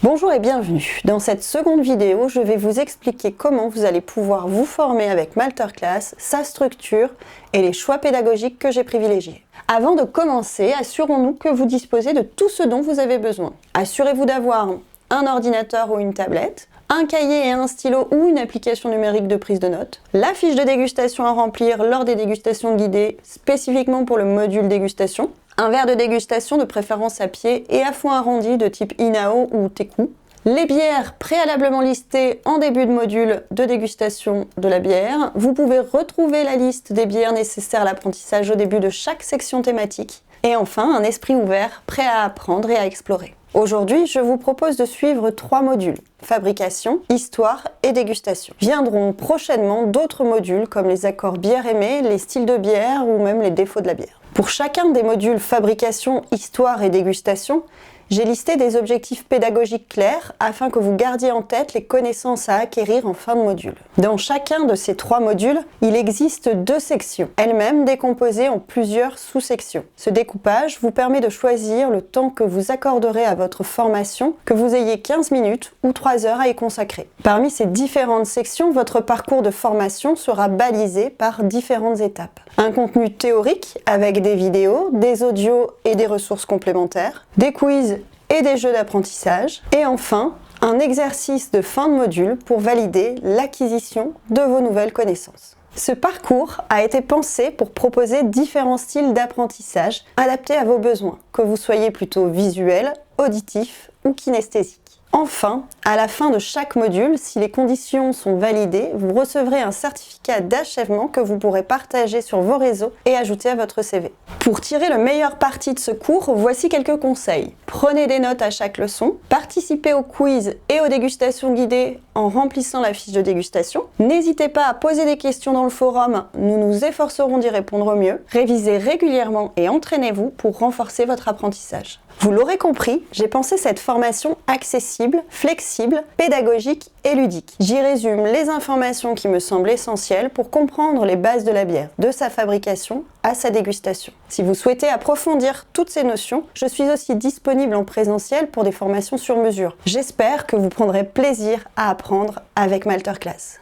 Bonjour et bienvenue. Dans cette seconde vidéo, je vais vous expliquer comment vous allez pouvoir vous former avec Masterclass, sa structure et les choix pédagogiques que j'ai privilégiés. Avant de commencer, assurons-nous que vous disposez de tout ce dont vous avez besoin. Assurez-vous d'avoir un ordinateur ou une tablette, un cahier et un stylo ou une application numérique de prise de notes, la fiche de dégustation à remplir lors des dégustations guidées spécifiquement pour le module dégustation, un verre de dégustation de préférence à pied et à fond arrondi de type Inao ou Teku, les bières préalablement listées en début de module de dégustation de la bière. Vous pouvez retrouver la liste des bières nécessaires à l'apprentissage au début de chaque section thématique. Et enfin, un esprit ouvert, prêt à apprendre et à explorer. Aujourd'hui, je vous propose de suivre 3 modules, fabrication, histoire et dégustation. Viendront prochainement d'autres modules comme les accords bière aimée, les styles de bière ou même les défauts de la bière. Pour chacun des modules fabrication, histoire et dégustation, j'ai listé des objectifs pédagogiques clairs afin que vous gardiez en tête les connaissances à acquérir en fin de module. Dans chacun de ces 3 modules, il existe 2 sections, elles-mêmes décomposées en plusieurs sous-sections. Ce découpage vous permet de choisir le temps que vous accorderez à votre formation, que vous ayez 15 minutes ou 3 heures à y consacrer. Parmi ces différentes sections, votre parcours de formation sera balisé par différentes étapes. Un contenu théorique avec des vidéos, des audios et des ressources complémentaires, des quiz et des jeux d'apprentissage, et enfin un exercice de fin de module pour valider l'acquisition de vos nouvelles connaissances. Ce parcours a été pensé pour proposer différents styles d'apprentissage adaptés à vos besoins, que vous soyez plutôt visuel, auditif ou kinesthésique. Enfin, à la fin de chaque module, si les conditions sont validées, vous recevrez un certificat d'achèvement que vous pourrez partager sur vos réseaux et ajouter à votre CV. Pour tirer le meilleur parti de ce cours, voici quelques conseils. Prenez des notes à chaque leçon, participez au quiz et aux dégustations guidées en remplissant la fiche de dégustation. N'hésitez pas à poser des questions dans le forum, nous nous efforcerons d'y répondre au mieux. Révisez régulièrement et entraînez-vous pour renforcer votre apprentissage. Vous l'aurez compris, j'ai pensé cette formation accessible, flexible, pédagogique et ludique. J'y résume les informations qui me semblent essentielles pour comprendre les bases de la bière, de sa fabrication à sa dégustation. Si vous souhaitez approfondir toutes ces notions, je suis aussi disponible en présentiel pour des formations sur mesure. J'espère que vous prendrez plaisir à apprendre avec Masterclass.